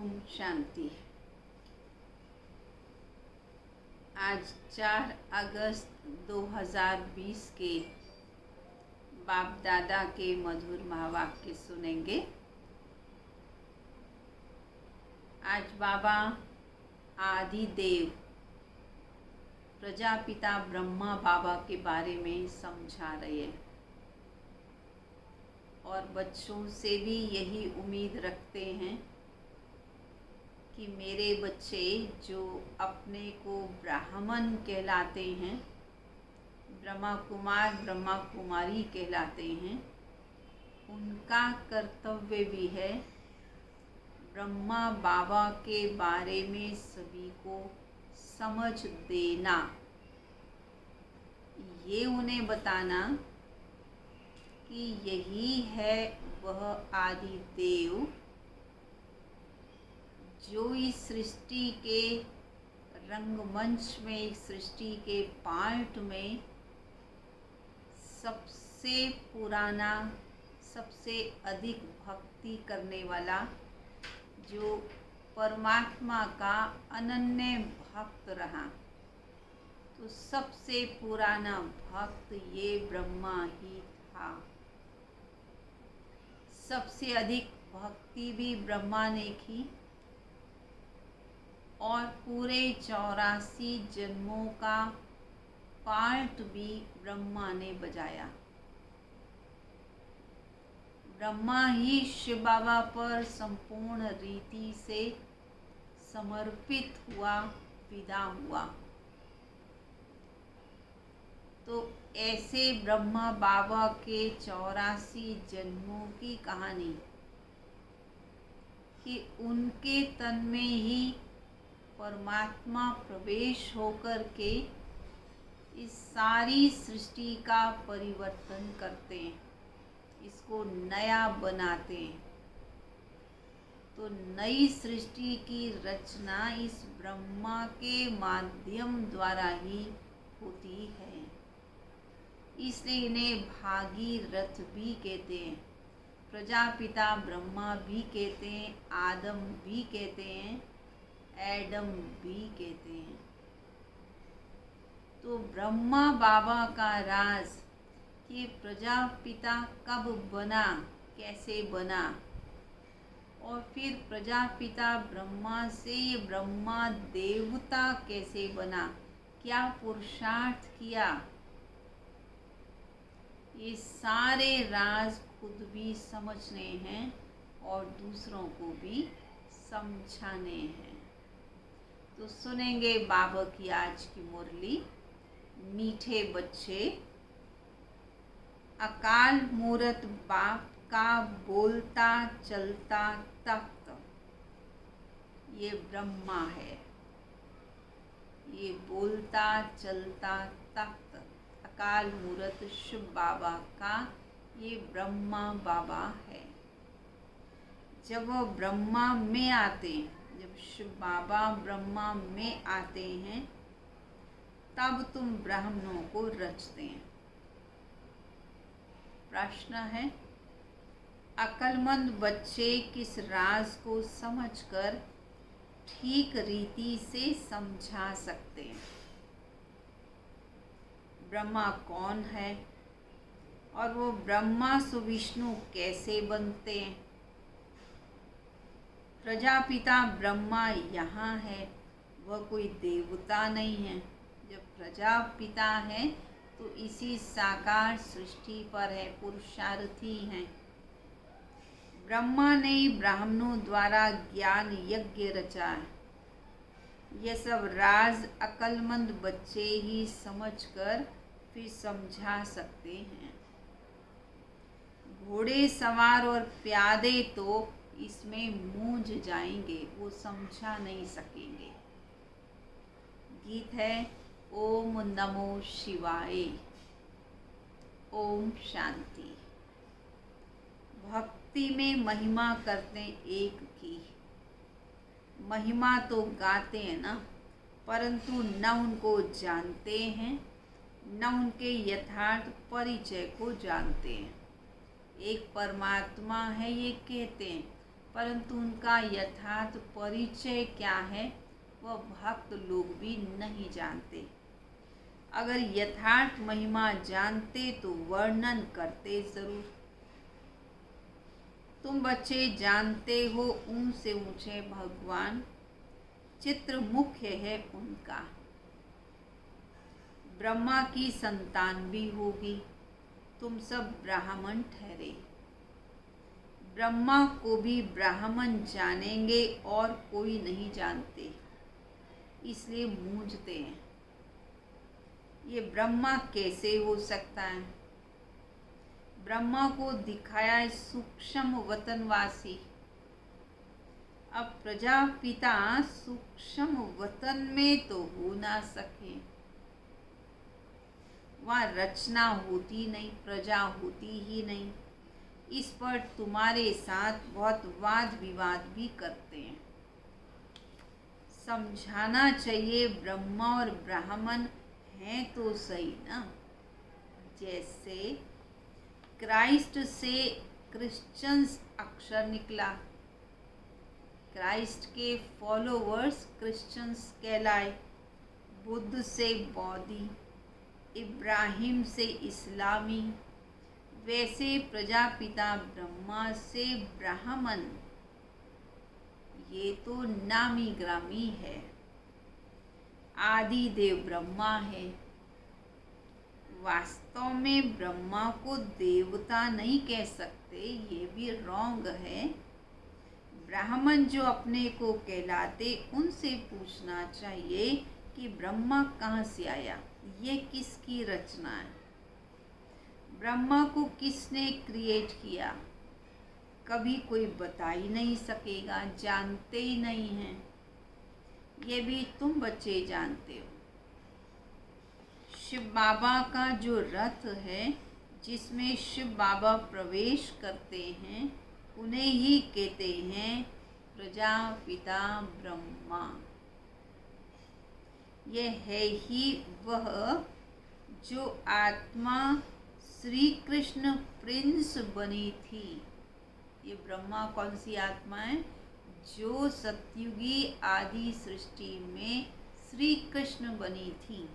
ओम शांति। आज 4 अगस्त 2020 के बाप दादा के मधुर महावाक्य सुनेंगे। आज बाबा आदि देव प्रजापिता ब्रह्मा बाबा के बारे में समझा रहे हैं और बच्चों से भी यही उम्मीद रखते हैं कि मेरे बच्चे जो अपने को ब्राह्मण कहलाते हैं, ब्रह्मा कुमार ब्रह्मा कुमारी कहलाते हैं, उनका कर्तव्य भी है ब्रह्मा बाबा के बारे में सभी को समझ देना। ये उन्हें बताना कि यही है वह आदि देव जो इस सृष्टि के रंगमंच में, इस सृष्टि के पार्ट में सबसे पुराना, सबसे अधिक भक्ति करने वाला, जो परमात्मा का अनन्य भक्त रहा। तो सबसे पुराना भक्त ये ब्रह्मा ही था। सबसे अधिक भक्ति भी ब्रह्मा ने की और पूरे 84 जन्मों का पार्ट भी ब्रह्मा ने बजाया। ब्रह्मा ही शिव बाबा पर संपूर्ण रीति से समर्पित हुआ, विदा हुआ। तो ऐसे ब्रह्मा बाबा के 84 जन्मों की कहानी कि उनके तन में ही परमात्मा प्रवेश होकर के इस सारी सृष्टि का परिवर्तन करते हैं, इसको नया बनाते हैं। तो नई सृष्टि की रचना इस ब्रह्मा के माध्यम द्वारा ही होती है। इसलिए इन्हें भागीरथ भी कहते हैं, प्रजापिता ब्रह्मा भी कहते हैं, आदम भी कहते हैं, एडम भी कहते हैं। तो ब्रह्मा बाबा का राज कि प्रजापिता कब बना, कैसे बना, और फिर प्रजापिता ब्रह्मा से ये ब्रह्मा देवता कैसे बना, क्या पुरुषार्थ किया, ये सारे राज खुद भी समझने हैं और दूसरों को भी समझाने हैं। तो सुनेंगे बाबा की आज की मुरली। मीठे बच्चे, अकाल मूरत बाप का बोलता चलता तख्त ये ब्रह्मा है। ये बोलता चलता तख्त अकाल मूरत शिव बाबा का ये ब्रह्मा बाबा है। जब वो ब्रह्मा में आते हैं, जब शिव बाबा ब्रह्मा में आते हैं, तब तुम ब्राह्मणों को रचते हैं। प्रश्न है, अक्लमंद बच्चे किस राज को समझकर ठीक रीति से समझा सकते हैं? ब्रह्मा कौन है और वो ब्रह्मा सुविष्णु कैसे बनते हैं? प्रजापिता ब्रह्मा यहाँ है, वह कोई देवता नहीं है। जब प्रजापिता है तो इसी साकार सृष्टि पर है, पुरुषार्थी हैं। ब्रह्मा ने ब्राह्मणों द्वारा ज्ञान यज्ञ रचा है। यह सब राज अक्लमंद बच्चे ही समझकर फिर समझा सकते हैं। घोड़े सवार और प्यादे तो इसमें मूंझ जाएंगे, वो समझा नहीं सकेंगे। गीत है ओम नमो शिवाय। ओम शांति। भक्ति में महिमा करते एक की, महिमा तो गाते हैं ना, परंतु न उनको जानते हैं, न उनके यथार्थ परिचय को जानते हैं। एक परमात्मा है ये कहते हैं, परंतु उनका यथार्थ परिचय क्या है वह भक्त लोग भी नहीं जानते। अगर यथार्थ महिमा जानते तो वर्णन करते जरूर। तुम बच्चे जानते हो ऊंचे ऊंचे भगवान, चित्र मुख्य है उनका। ब्रह्मा की संतान भी होगी, तुम सब ब्राह्मण ठहरे। ब्रह्मा को भी ब्राह्मण जानेंगे और कोई नहीं जानते, इसलिए मूंझते हैं। ये ब्रह्मा कैसे हो सकता है? ब्रह्मा को दिखाया है सूक्ष्म वतनवासी। अब प्रजापिता सूक्ष्म वतन में तो हो ना सके, वहाँ रचना होती नहीं, प्रजा होती ही नहीं। इस पर तुम्हारे साथ बहुत वाद विवाद भी करते हैं। समझाना चाहिए ब्रह्मा और ब्राह्मण हैं तो सही ना। जैसे क्राइस्ट से क्रिश्चियंस अक्षर निकला, क्राइस्ट के फॉलोवर्स क्रिश्चियंस कहलाए। बुद्ध से बौद्धि, इब्राहिम से इस्लामी, वैसे प्रजापिता ब्रह्मा से ब्राह्मण, ये तो नामी ग्रामी है। आदि देव ब्रह्मा है। वास्तव में ब्रह्मा को देवता नहीं कह सकते, ये भी रॉन्ग है। ब्राह्मण जो अपने को कहलाते उनसे पूछना चाहिए कि ब्रह्मा कहाँ से आया, ये किसकी रचना है, ब्रह्मा को किसने क्रिएट किया। कभी कोई बता ही नहीं सकेगा, जानते ही नहीं हैं। ये भी तुम बच्चे जानते हो। शिव बाबा का जो रथ है जिसमें शिव बाबा प्रवेश करते हैं, उन्हें ही कहते हैं प्रजापिता ब्रह्मा। यह है ही वह जो आत्मा श्री कृष्ण प्रिंस बनी थी। ये ब्रह्मा कौन सी आत्मा है? जो सतयुगी आदि सृष्टि में श्री कृष्ण बनी थी।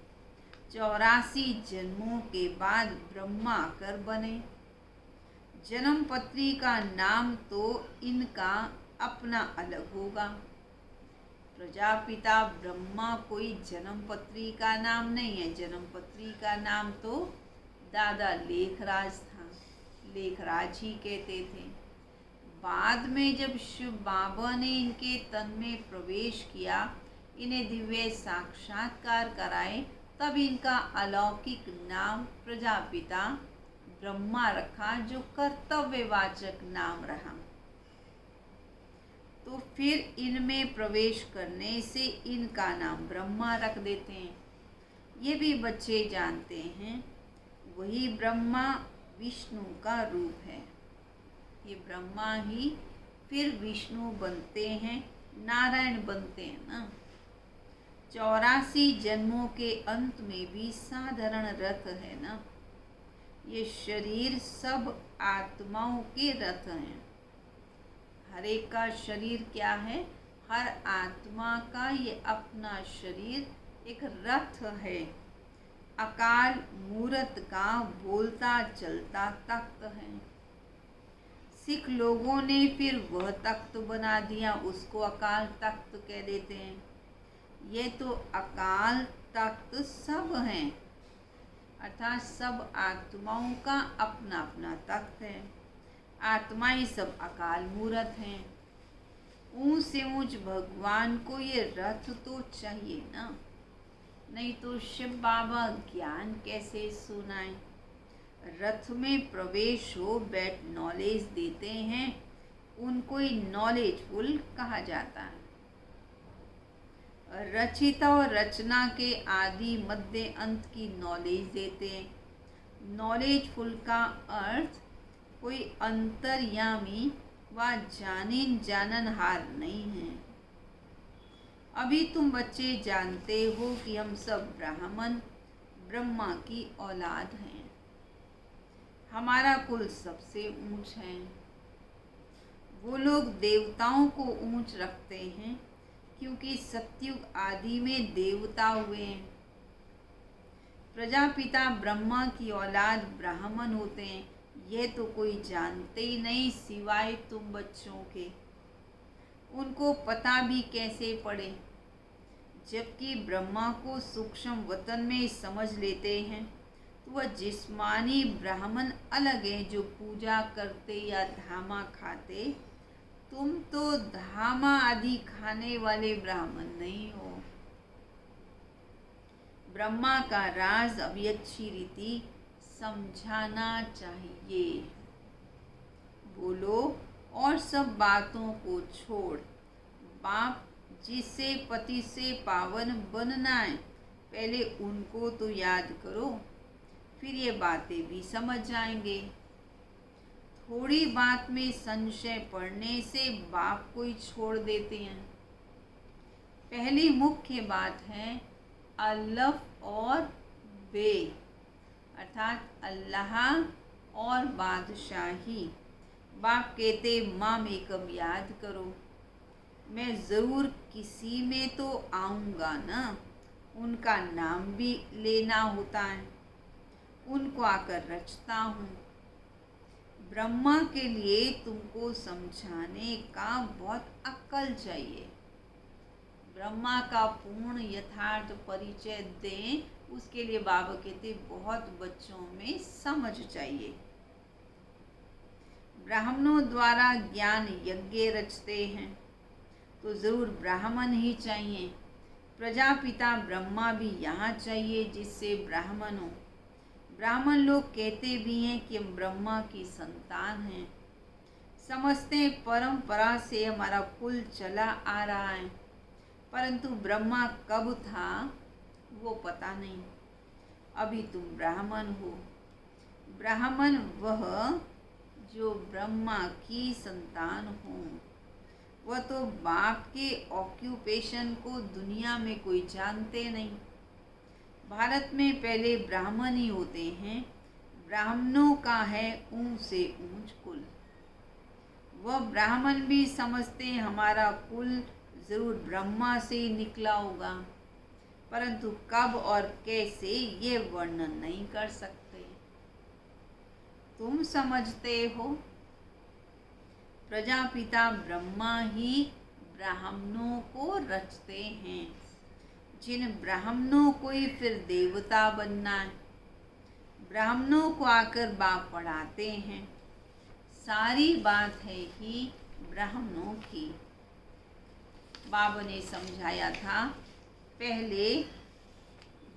84 जन्मों के बाद ब्रह्मा कर बने। जन्म पत्री का नाम तो इनका अपना अलग होगा। प्रजापिता ब्रह्मा कोई जन्म पत्री का नाम नहीं है। जन्म पत्री का नाम तो दादा लेखराज था, लेखराज ही कहते थे। बाद में जब शिव बाबा ने इनके तन में प्रवेश किया, इन्हें दिव्य साक्षात्कार कराए, तब इनका अलौकिक नाम प्रजापिता ब्रह्मा रखा, जो कर्तव्यवाचक नाम रहा। तो फिर इनमें प्रवेश करने से इनका नाम ब्रह्मा रख देते हैं। ये भी बच्चे जानते हैं। वही ब्रह्मा विष्णु का रूप है। ये ब्रह्मा ही फिर विष्णु बनते हैं, नारायण बनते हैं ना। 84 जन्मों के अंत में भी साधारण रथ है ना। ये शरीर सब आत्माओं के रथ हैं। हर एक का शरीर क्या है? हर आत्मा का ये अपना शरीर एक रथ है। अकाल मूर्त का बोलता चलता तख्त है। सिख लोगों ने फिर वह तख्त बना दिया, उसको अकाल तख्त कह देते हैं। ये तो अकाल तख्त सब हैं, अर्थात सब आत्माओं का अपना अपना तख्त है। आत्मा ही सब अकाल मूर्त हैं। ऊंच से ऊंच भगवान को ये रथ तो चाहिए ना, नहीं तो शिव बाबा ज्ञान कैसे सुनाए। रथ में प्रवेश हो, बैठ नॉलेज देते हैं, उनको ही नॉलेजफुल कहा जाता है। रचिता और रचना के आदि मध्य अंत की नॉलेज देते हैं। नॉलेजफुल का अर्थ कोई अंतर्यामी व जानिन जाननहार नहीं है। अभी तुम बच्चे जानते हो कि हम सब ब्राह्मण ब्रह्मा की औलाद हैं। हमारा कुल सबसे ऊंच है। वो लोग देवताओं को ऊंच रखते हैं क्योंकि सतयुग आदि में देवता हुए हैं। प्रजापिता ब्रह्मा की औलाद ब्राह्मण होते हैं, यह तो कोई जानते ही नहीं सिवाय तुम बच्चों के। उनको पता भी कैसे पड़े, जबकि ब्रह्मा को सूक्ष्म वतन में समझ लेते हैं तो वह जिस्मानी ब्राह्मण अलग है जो पूजा करते या धामा खाते। तुम तो धामा आदि खाने वाले ब्राह्मण नहीं हो। ब्रह्मा का राज अभी अच्छी रीति समझाना चाहिए। बोलो और सब बातों को छोड़। बाप जिससे पति से पावन बनना है, पहले उनको तो याद करो, फिर ये बातें भी समझ जाएंगे। थोड़ी बात में संशय पड़ने से बाप को ही छोड़ देते हैं। पहली मुख्य बात है अल्लाह और बे, अर्थात अल्लाह और बादशाही। बाप कहते माम एकम याद करो। मैं ज़रूर किसी में तो आऊँगा ना, उनका नाम भी लेना होता है, उनको आकर रचता हूँ। ब्रह्मा के लिए तुमको समझाने का बहुत अक्ल चाहिए। ब्रह्मा का पूर्ण यथार्थ परिचय दें, उसके लिए बाबा कहते बहुत बच्चों में समझ चाहिए। ब्राह्मणों द्वारा ज्ञान यज्ञ रचते हैं तो ज़रूर ब्राह्मण ही चाहिए। प्रजापिता ब्रह्मा भी यहाँ चाहिए जिससे ब्राह्मण हो। ब्राह्मण लोग कहते भी हैं कि हम ब्रह्मा की संतान हैं। समझते हैं परंपरा से हमारा कुल चला आ रहा है, परंतु ब्रह्मा कब था वो पता नहीं। अभी तुम ब्राह्मण हो। ब्राह्मण वह जो ब्रह्मा की संतान हो। वह तो बाप के ऑक्यूपेशन को दुनिया में कोई जानते नहीं। भारत में पहले ब्राह्मण ही होते हैं। ब्राह्मणों का है ऊंच से ऊंच कुल। वह ब्राह्मण भी समझते हैं हमारा कुल जरूर ब्रह्मा से ही निकला होगा, परंतु कब और कैसे ये वर्णन नहीं कर सकते। तुम समझते हो प्रजापिता ब्रह्मा ही ब्राह्मणों को रचते हैं, जिन ब्राह्मणों को ही फिर देवता बनना है। ब्राह्मणों को आकर बाप पढ़ाते हैं। सारी बात है ही ब्राह्मणों की। बाबा ने समझाया था पहले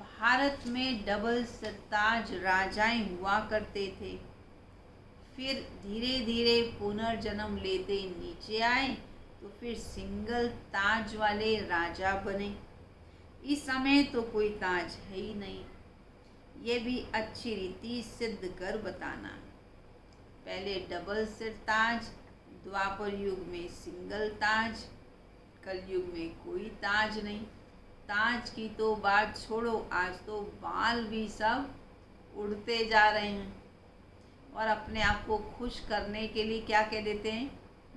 भारत में डबल सरताज राजाएं हुआ करते थे, फिर धीरे धीरे पुनर्जन्म लेते नीचे आए तो फिर सिंगल ताज वाले राजा बने। इस समय तो कोई ताज है ही नहीं। ये भी अच्छी रीति सिद्ध कर बताना है। पहले डबल सिर ताज, द्वापर युग में सिंगल ताज, कलयुग में कोई ताज नहीं। ताज की तो बात छोड़ो, आज तो बाल भी सब उड़ते जा रहे हैं और अपने आप को खुश करने के लिए क्या कह देते हैं,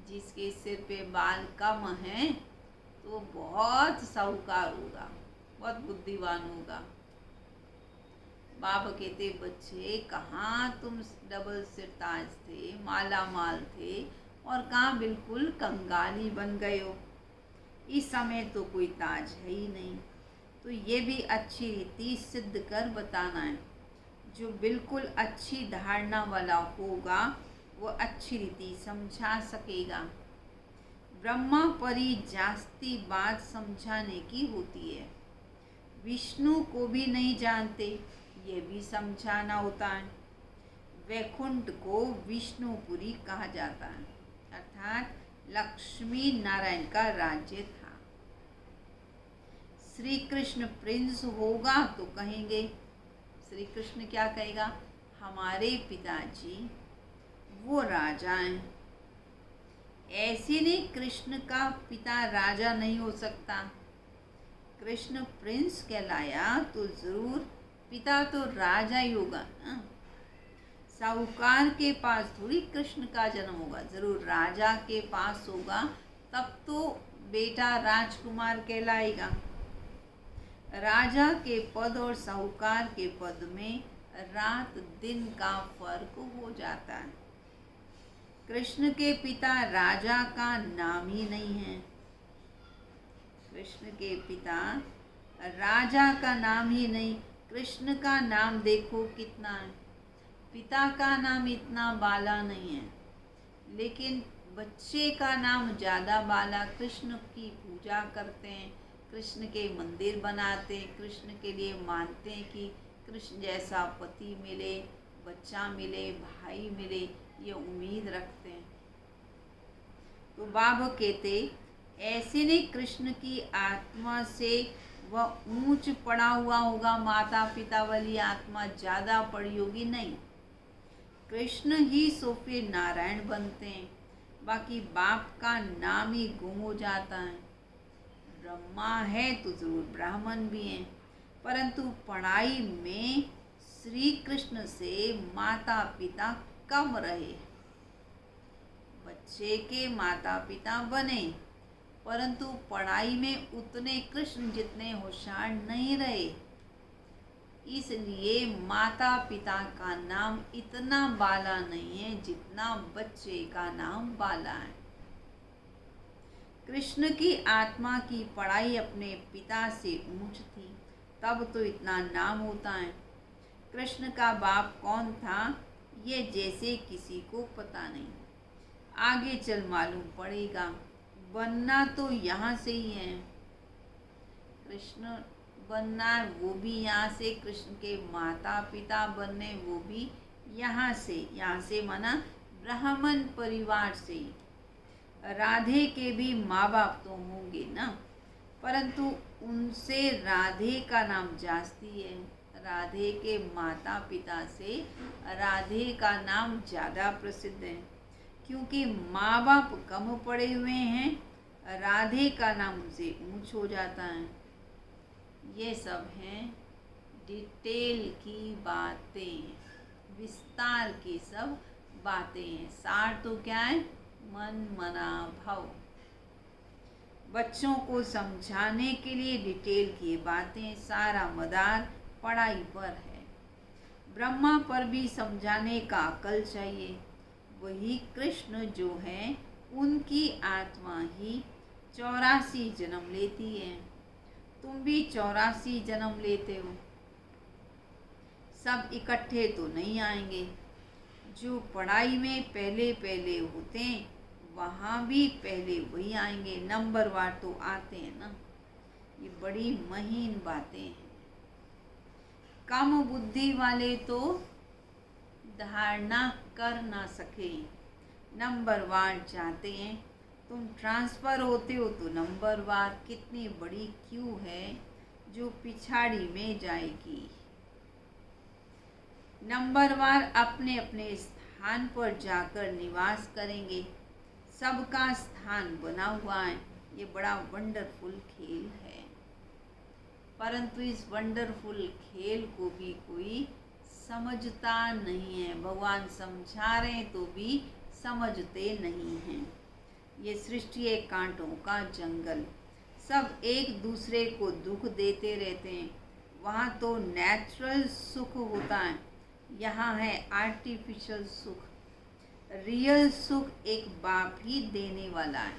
जिसके सिर पे बाल कम हैं तो बहुत साहूकार होगा, बहुत बुद्धिमान होगा। बाबा कहते बच्चे कहाँ तुम डबल सिर ताज थे, माला माल थे, और कहाँ बिल्कुल कंगाली बन गए हो। इस समय तो कोई ताज है ही नहीं। तो ये भी अच्छी रीति सिद्ध कर बताना है। जो बिल्कुल अच्छी धारणा वाला होगा वो अच्छी रीति समझा सकेगा। ब्रह्मा परी जास्ती बात समझाने की होती है। विष्णु को भी नहीं जानते, ये भी समझाना होता है। वैकुंठ को विष्णुपुरी कहा जाता है, अर्थात लक्ष्मी नारायण का राज्य था। श्री कृष्ण प्रिंस होगा तो कहेंगे, श्री कृष्ण क्या कहेगा, हमारे पिताजी वो राजा हैं। ऐसे नहीं कृष्ण का पिता राजा नहीं हो सकता। कृष्ण प्रिंस कहलाया तो जरूर पिता तो राजा ही होगा ना। साहूकार के पास थोड़ी कृष्ण का जन्म होगा, जरूर राजा के पास होगा, तब तो बेटा राजकुमार कहलाएगा। राजा के पद और साहूकार के पद में रात दिन का फर्क हो जाता है। कृष्ण के पिता राजा का नाम ही नहीं है। कृष्ण के पिता राजा का नाम ही नहीं, कृष्ण का नाम देखो कितना है। पिता का नाम इतना बाला नहीं है, लेकिन बच्चे का नाम ज़्यादा बाला। कृष्ण की पूजा करते हैं, कृष्ण के मंदिर बनाते हैं, कृष्ण के लिए मानते हैं कि कृष्ण जैसा पति मिले, बच्चा मिले, भाई मिले, ये उम्मीद रखते हैं। तो बाबा कहते ऐसे नहीं कृष्ण की आत्मा से वह ऊंच पड़ा हुआ होगा, माता पिता वाली आत्मा ज़्यादा पड़ी होगी, नहीं। कृष्ण ही सो फिर नारायण बनते हैं, बाकी बाप का नाम ही गुम हो जाता है। ब्रह्मा है तो जरूर ब्राह्मण भी हैं, परंतु पढ़ाई में श्री कृष्ण से माता पिता कम रहे। बच्चे के माता पिता बने, परंतु पढ़ाई में उतने कृष्ण जितने होशियार नहीं रहे, इसलिए माता पिता का नाम इतना बाला नहीं है जितना बच्चे का नाम बाला है। कृष्ण की आत्मा की पढ़ाई अपने पिता से ऊंच थी, तब तो इतना नाम होता है। कृष्ण का बाप कौन था ये जैसे किसी को पता नहीं, आगे चल मालूम पड़ेगा। बनना तो यहाँ से ही है, कृष्ण बनना वो भी यहाँ से, कृष्ण के माता पिता बनने वो भी यहाँ से माना ब्राह्मण परिवार से ही। राधे के भी माँ बाप तो होंगे ना, परंतु उनसे राधे का नाम जास्ती है। राधे के माता पिता से राधे का नाम ज़्यादा प्रसिद्ध है, क्योंकि माँ बाप कम पड़े हुए हैं, राधे का नाम उनसे ऊंच हो जाता है। ये सब हैं डिटेल की बातें, विस्तार की सब बातें हैं। सार तो क्या है? मन मना भाव। बच्चों को समझाने के लिए डिटेल की बातें, सारा मदार पढ़ाई पर है। ब्रह्मा पर भी समझाने का अकल चाहिए। वही कृष्ण जो है उनकी आत्मा ही 84 जन्म लेती है। तुम भी 84 जन्म लेते हो। सब इकट्ठे तो नहीं आएंगे। जो पढ़ाई में पहले पहले होते हैं वहाँ भी पहले वही आएंगे। नंबरवार तो आते हैं ना। ये बड़ी महीन बातें हैं। कम बुद्धि वाले तो धारणा कर ना सके, नंबरवार जाते हैं। तुम ट्रांसफ़र होते हो तो नंबरवार कितनी बड़ी क्यू है जो पिछाड़ी में जाएगी। नंबरवार अपने अपने स्थान पर जाकर निवास करेंगे। सबका स्थान बना हुआ है। ये बड़ा वंडरफुल खेल है, परंतु इस वंडरफुल खेल को भी कोई समझता नहीं है। भगवान समझा रहे हैं तो भी समझते नहीं हैं। ये सृष्टि है कांटों का जंगल। सब एक दूसरे को दुख देते रहते हैं। वहाँ तो नेचुरल सुख होता है, यहाँ है आर्टिफिशियल सुख। रियल सुख एक बाप ही देने वाला है।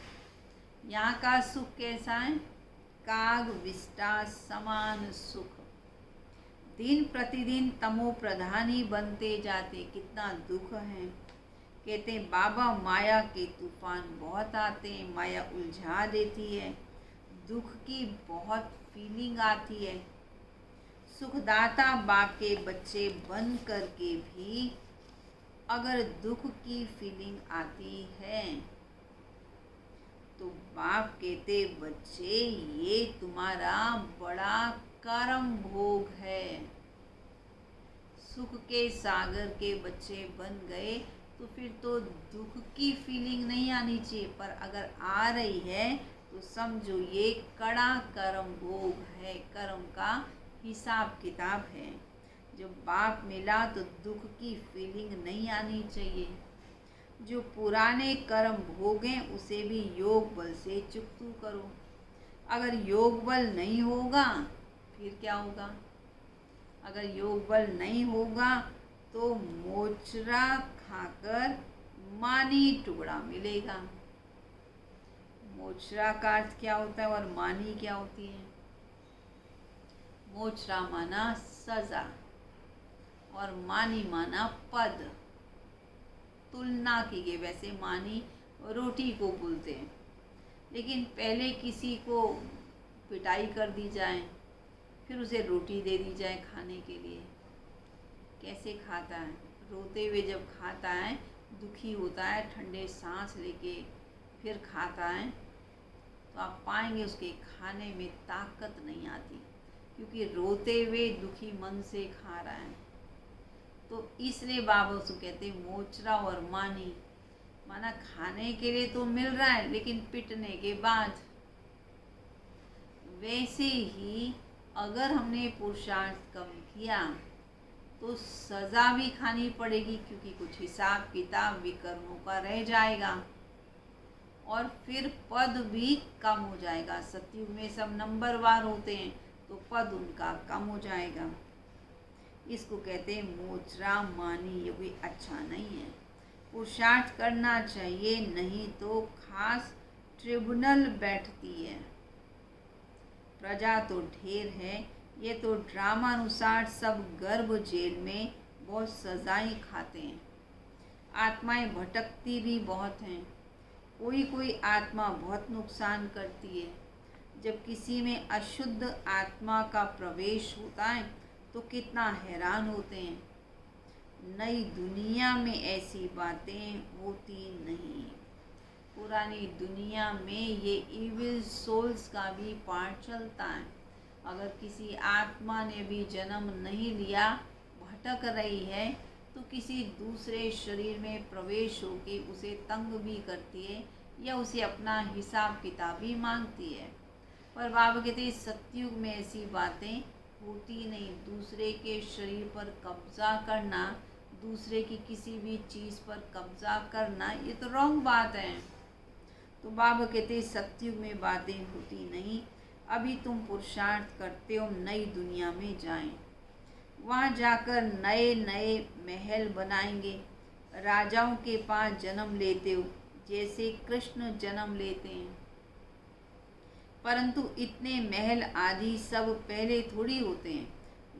यहाँ का सुख कैसा है? काग विष्टा समान सुख। दिन प्रतिदिन तमो प्रधान ही बनते जाते। कितना दुख है। कहते हैं बाबा माया के तूफान बहुत आते हैं, माया उलझा देती है, दुख की बहुत फीलिंग आती है। सुखदाता बाप के बच्चे बन करके भी अगर दुख की फीलिंग आती है तो बाप कहते बच्चे ये तुम्हारा बड़ा कर्म भोग है। सुख के सागर के बच्चे बन गए तो फिर तो दुख की फीलिंग नहीं आनी चाहिए, पर अगर आ रही है तो समझो ये कड़ा कर्म भोग है, कर्म का हिसाब किताब है। जब बाप मिला तो दुख की फीलिंग नहीं आनी चाहिए। जो पुराने कर्म भोगें उसे भी योग बल से चुकतू करो। अगर योग बल नहीं होगा फिर क्या होगा? अगर योग बल नहीं होगा तो मोचरा खाकर मानी टुकड़ा मिलेगा। मोचरा का अर्थ क्या होता है और मानी क्या होती है? मोचरा माना सजा और मानी माना पद। तुलना की गई। वैसे मानी रोटी को बोलते हैं, लेकिन पहले किसी को पिटाई कर दी जाए फिर उसे रोटी दे दी जाए खाने के लिए, कैसे खाता है? रोते हुए जब खाता है, दुखी होता है, ठंडे सांस लेके फिर खाता है, तो आप पाएंगे उसके खाने में ताकत नहीं आती, क्योंकि रोते हुए दुखी मन से खा रहा है। तो इसलिए बाबा उसको कहते हैं मोचरा और मानी। माना खाने के लिए तो मिल रहा है लेकिन पिटने के बाद। वैसे ही अगर हमने पुरुषार्थ कम किया तो सज़ा भी खानी पड़ेगी, क्योंकि कुछ हिसाब किताब विकर्मों का रह जाएगा और फिर पद भी कम हो जाएगा। सतयुग में सब नंबरवार होते हैं तो पद उनका कम हो जाएगा। इसको कहते हैं मोचरा मानी। ये कोई अच्छा नहीं है। पुरुषार्थ करना चाहिए, नहीं तो खास ट्रिब्यूनल बैठती है। प्रजा तो ढेर है, ये तो ड्रामा अनुसार सब गर्भ जेल में बहुत सजाएं खाते हैं। आत्माएं भटकती भी बहुत हैं। कोई कोई आत्मा बहुत नुकसान करती है। जब किसी में अशुद्ध आत्मा का प्रवेश होता है तो कितना हैरान होते हैं। नई दुनिया में ऐसी बातें होती नहीं। पुरानी दुनिया में ये इविल सोल्स का भी पाठ चलता है। अगर किसी आत्मा ने भी जन्म नहीं लिया, भटक रही है, तो किसी दूसरे शरीर में प्रवेश होके उसे तंग भी करती है या उसे अपना हिसाब किताब भी मांगती है। पर बाबा कहते हैं सतयुग में ऐसी बातें होती नहीं। दूसरे के शरीर पर कब्जा करना, दूसरे की किसी भी चीज़ पर कब्जा करना, ये तो रॉन्ग बात है। तो बाबा कहते हैं सतयुग में बातें होती नहीं। अभी तुम पुरुषार्थ करते हो नई दुनिया में जाएं, वहाँ जाकर नए नए महल बनाएंगे। राजाओं के पास जन्म लेते हो जैसे कृष्ण जन्म लेते हैं, परंतु इतने महल आदि सब पहले थोड़ी होते हैं,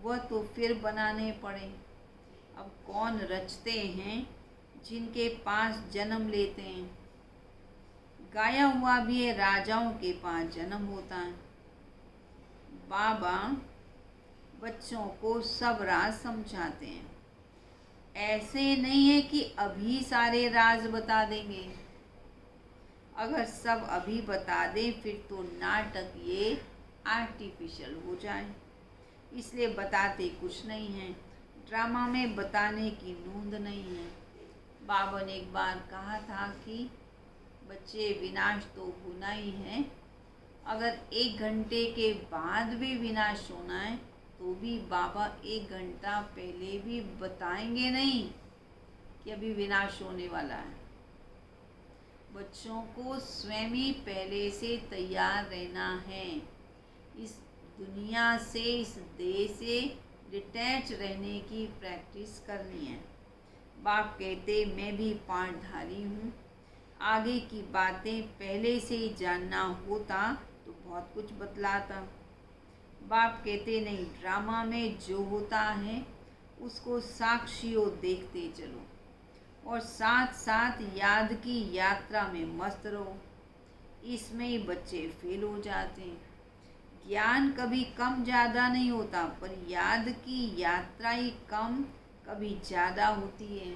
वह तो फिर बनाने पड़े। अब कौन रचते हैं जिनके पास जन्म लेते हैं? गाया हुआ भी है राजाओं के पास जन्म होता है। बाबा बच्चों को सब राज समझाते हैं। ऐसे नहीं है कि अभी सारे राज बता देंगे। अगर सब अभी बता दें फिर तो नाटक ये आर्टिफिशियल हो जाए, इसलिए बताते कुछ नहीं है। ड्रामा में बताने की नूंद नहीं है। बाबा ने एक बार कहा था कि बच्चे विनाश तो होना ही है, अगर 1 घंटे के बाद भी विनाश होना है तो भी बाबा 1 घंटा पहले भी बताएंगे नहीं कि अभी विनाश होने वाला है। बच्चों को स्वयं ही पहले से तैयार रहना है। इस दुनिया से, इस देह से डिटैच रहने की प्रैक्टिस करनी है। बाप कहते मैं भी पाठधारी हूँ, आगे की बातें पहले से ही जानना होता तो बहुत कुछ बतलाता। बाप कहते नहीं, ड्रामा में जो होता है उसको साक्षियों देखते चलो और साथ साथ याद की यात्रा में मस्त रहो। इसमें ही बच्चे फेल हो जाते हैं। ज्ञान कभी कम ज़्यादा नहीं होता, पर याद की यात्रा ही कम कभी ज़्यादा होती है।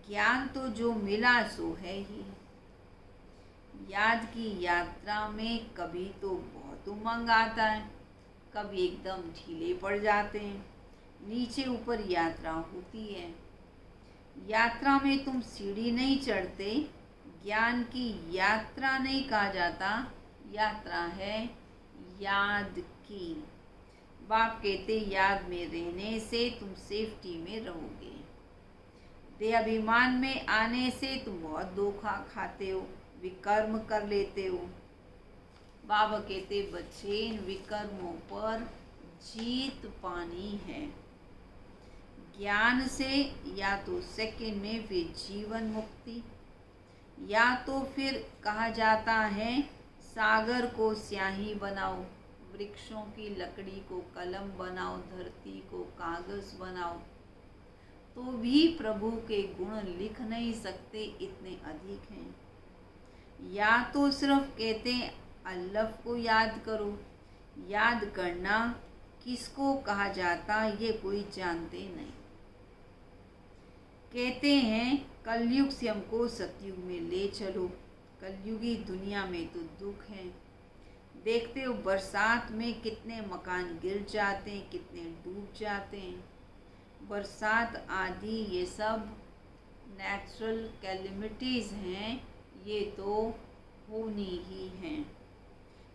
ज्ञान तो जो मिला सो है ही। याद की यात्रा में कभी तो बहुत उमंग आता है, कभी एकदम ढीले पड़ जाते हैं। नीचे ऊपर यात्रा होती है। यात्रा में तुम सीढ़ी नहीं चढ़ते। ज्ञान की यात्रा नहीं कहा जाता, यात्रा है याद की। बाप कहते याद में रहने से तुम सेफ्टी में रहोगे। देहाभिमान में आने से तुम बहुत धोखा खाते हो, विकर्म कर लेते हो। बाबा कहते बच्चे इन विकर्मों पर जीत पानी है। ज्ञान से या तो सेकंड में फिर जीवन मुक्ति, या तो फिर कहा जाता है सागर को स्याही बनाओ, वृक्षों की लकड़ी को कलम बनाओ, धरती को कागज बनाओ, तो भी प्रभु के गुण लिख नहीं सकते, इतने अधिक हैं। या तो सिर्फ कहते हैं अल्लाह को याद करो। याद करना किसको कहा जाता ये कोई जानते नहीं। कहते हैं कलयुग से हमको सतयुग में ले चलो। कलयुगी दुनिया में तो दुख है। देखते हो बरसात में कितने मकान गिर जाते हैं, कितने डूब जाते हैं। बरसात आदि ये सब नेचुरल कैलेमिटीज़ हैं, ये तो होनी ही हैं।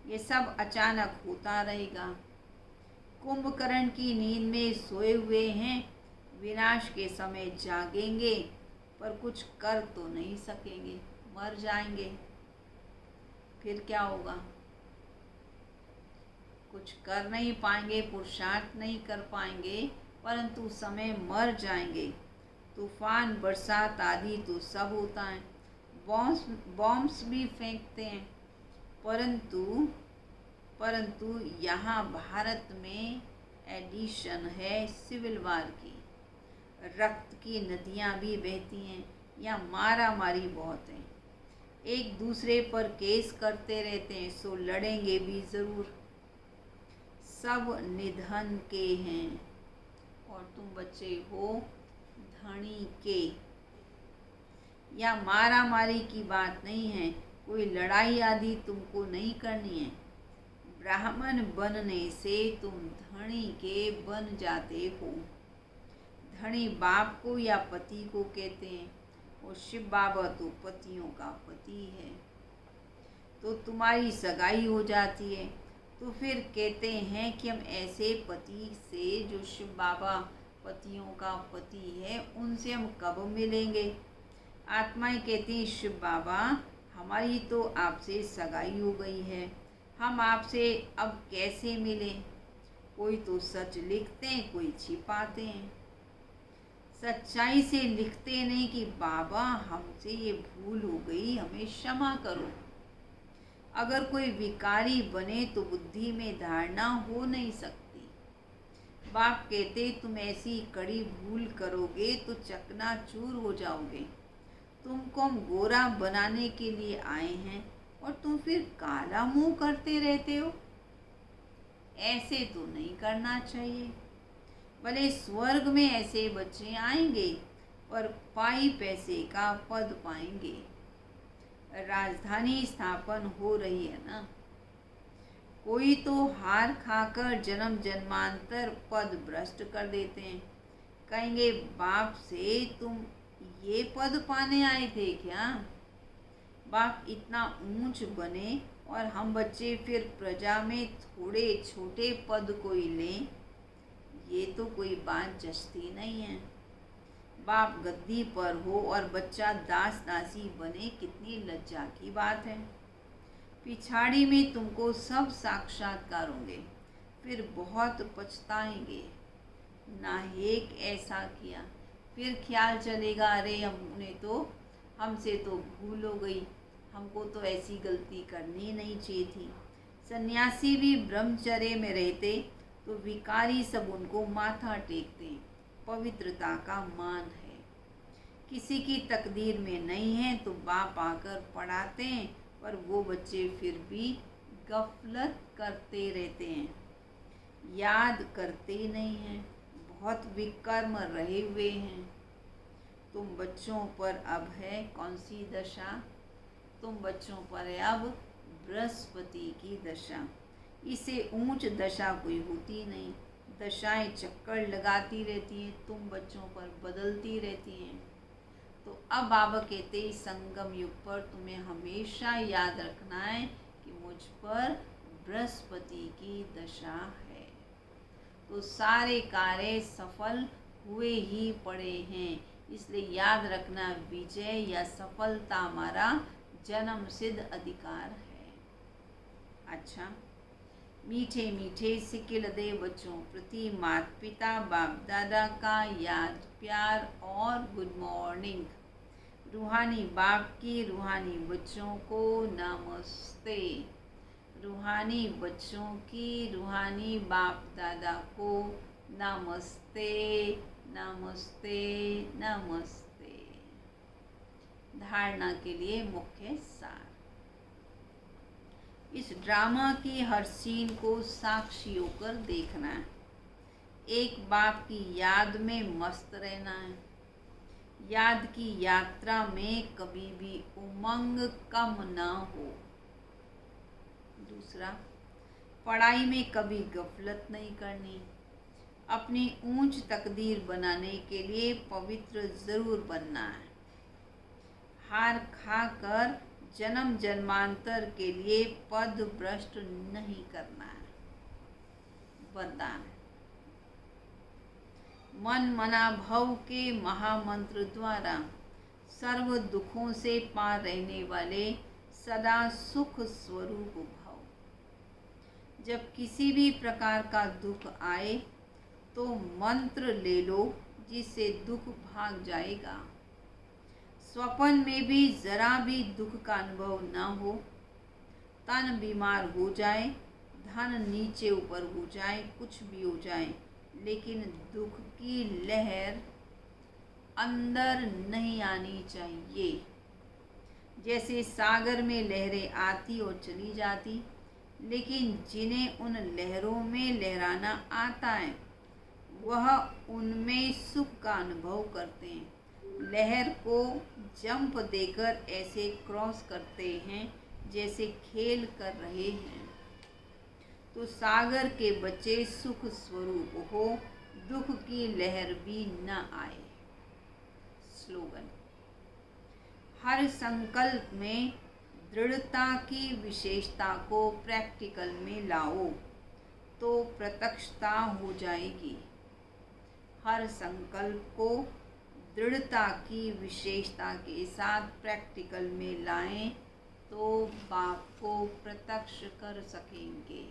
ये सब अचानक होता रहेगा। कुंभकर्ण की नींद में सोए हुए हैं, विनाश के समय जागेंगे पर कुछ कर तो नहीं सकेंगे, मर जाएंगे। फिर क्या होगा? कुछ कर नहीं पाएंगे, पुरुषार्थ नहीं कर पाएंगे, परंतु समय मर जाएंगे। तूफान, बरसात आदि तो सब होता है। बॉम्ब्स भी फेंकते हैं, परंतु यहाँ भारत में एडिशन है सिविल वार की। रक्त की नदियाँ भी बहती हैं, या मारा मारी बहुत है। एक दूसरे पर केस करते रहते हैं, सो लड़ेंगे भी ज़रूर। सब निधन के हैं और तुम बच्चे हो धनी के। या मारा मारी की बात नहीं है, कोई लड़ाई आदि तुमको नहीं करनी है। ब्राह्मण बनने से तुम धनी के बन जाते हो। धनी बाप को या पति को कहते हैं, और शिव बाबा तो पतियों का पति है। तो तुम्हारी सगाई हो जाती है, तो फिर कहते हैं कि हम ऐसे पति से, जो शिव बाबा पतियों का पति है, उनसे हम कब मिलेंगे? आत्माएं कहती हैं शिव बाबा हमारी तो आपसे सगाई हो गई है, हम आपसे अब कैसे मिलें? कोई तो सच लिखते हैं, कोई छिपाते हैं। सच्चाई से लिखते नहीं कि बाबा हमसे ये भूल हो गई, हमें क्षमा करो। अगर कोई विकारी बने तो बुद्धि में धारणा हो नहीं सकती। बाप कहते तुम ऐसी कड़ी भूल करोगे तो चकनाचूर हो जाओगे। तुमको हम गोरा बनाने के लिए आए हैं और तुम फिर काला मुंह करते रहते हो। ऐसे तो नहीं करना चाहिए। भले स्वर्ग में ऐसे बच्चे आएंगे पर पाई पैसे का पद पाएंगे। राजधानी स्थापन हो रही है ना। कोई तो हार खाकर जन्म जन्मांतर पद भ्रष्ट कर देते हैं। कहेंगे बाप से तुम ये पद पाने आए थे क्या? बाप इतना ऊंच बने और हम बच्चे फिर प्रजा में थोड़े छोटे पद को ही लें, ये तो कोई बात जचती नहीं है। बाप गद्दी पर हो और बच्चा दास दासी बने, कितनी लज्जा की बात है। पिछाड़ी में तुमको सब साक्षात्कार होंगे, फिर बहुत पछताएंगे। नाहेक ऐसा किया, फिर ख्याल चलेगा अरे हमसे तो भूल हो गई, हमको तो ऐसी गलती करनी नहीं चाहिए थी। सन्यासी भी ब्रह्मचर्य में रहते तो विकारी सब उनको माथा टेकते। पवित्रता का मान है। किसी की तकदीर में नहीं है तो बाप आकर पढ़ाते हैं, पर वो बच्चे फिर भी गफलत करते रहते हैं, याद करते नहीं हैं, बहुत विकर्म रहे हुए हैं। तुम बच्चों पर अब है कौन सी दशा? तुम बच्चों पर है अब बृहस्पति की दशा। इसे ऊंच दशा कोई होती नहीं। दशाएं चक्कर लगाती रहती हैं, तुम बच्चों पर बदलती रहती हैं। तो अब बाबा कहते हैं संगम युग पर तुम्हें हमेशा याद रखना है कि मुझ पर बृहस्पति की दशा है। तो सारे कार्य सफल हुए ही पड़े हैं। इसलिए याद रखना, विजय या सफलता हमारा जन्म सिद्ध अधिकार है। अच्छा, मीठे मीठे सिक्के लदे बच्चों प्रति माता पिता बाप दादा का याद, प्यार और गुड मॉर्निंग। रूहानी बाप की रूहानी बच्चों को नमस्ते। रूहानी बच्चों की रूहानी बाप दादा को नमस्ते नमस्ते नमस्ते। धारणा के लिए मुख्य सार। इस ड्रामा की हर सीन को साक्षी होकर देखना है। एक बाप की याद में मस्त रहना है। याद की यात्रा में कभी भी उमंग कम न हो। दूसरा, पढ़ाई में कभी गफलत नहीं करनी। अपनी ऊंच तकदीर बनाने के लिए पवित्र जरूर बनना है। हार खाकर जन्म जन्मांतर के लिए पद भ्रष्ट नहीं करना है। वरदान, मन मना भव के महामंत्र द्वारा सर्व दुखों से पार रहने वाले सदा सुख स्वरूप भव। जब किसी भी प्रकार का दुख आए तो मंत्र ले लो, जिससे दुख भाग जाएगा। स्वप्न में भी जरा भी दुख का अनुभव न हो। तन बीमार हो जाए, धन नीचे ऊपर हो जाए, कुछ भी हो जाए, लेकिन दुख की लहर अंदर नहीं आनी चाहिए। जैसे सागर में लहरें आती और चली जाती, लेकिन जिन्हें उन लहरों में लहराना आता है वह उनमें सुख का अनुभव करते हैं। लहर को जंप देकर ऐसे क्रॉस करते हैं जैसे खेल कर रहे हैं। तो सागर के बच्चे सुख स्वरूप हो, दुख की लहर भी न आए। स्लोगन, हर संकल्प में दृढ़ता की विशेषता को प्रैक्टिकल में लाओ तो प्रत्यक्षता हो जाएगी। हर संकल्प को दृढ़ता की विशेषता के साथ प्रैक्टिकल में लाएं तो बाप को प्रत्यक्ष कर सकेंगे।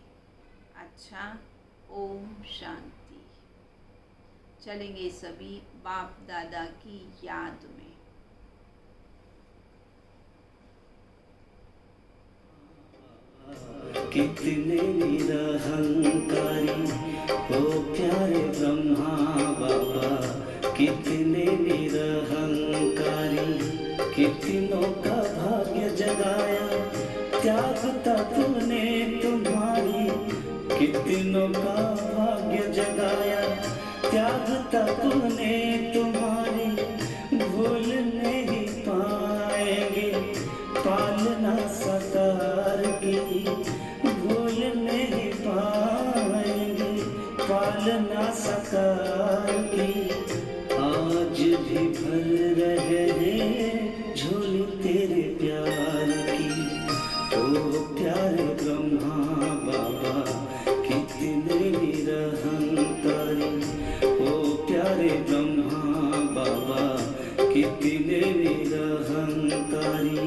अच्छा, ओम शांति। चलेंगे सभी बाप दादा की याद में। कितने निरहंकारी हो प्यारे ब्रह्मा बाबा, कितने निरहंकारी, कितनों का भाग्य जगाया, त्यागता तुमने तुम्हारी, कितनों का भाग्य जगाया, त्यागता तुमने तुम्हारी, भूल नहीं पाएंगे पालना सकार की, भूल नहीं पाएंगे पालना सकार की। आज भी भर रहे झोली तेरे प्यार की, ओ प्यारे ब्रह्मा बाबा, कितने निरहंकारी, ओ प्यारे ब्रह्मा बाबा, कितने निरहंकारी।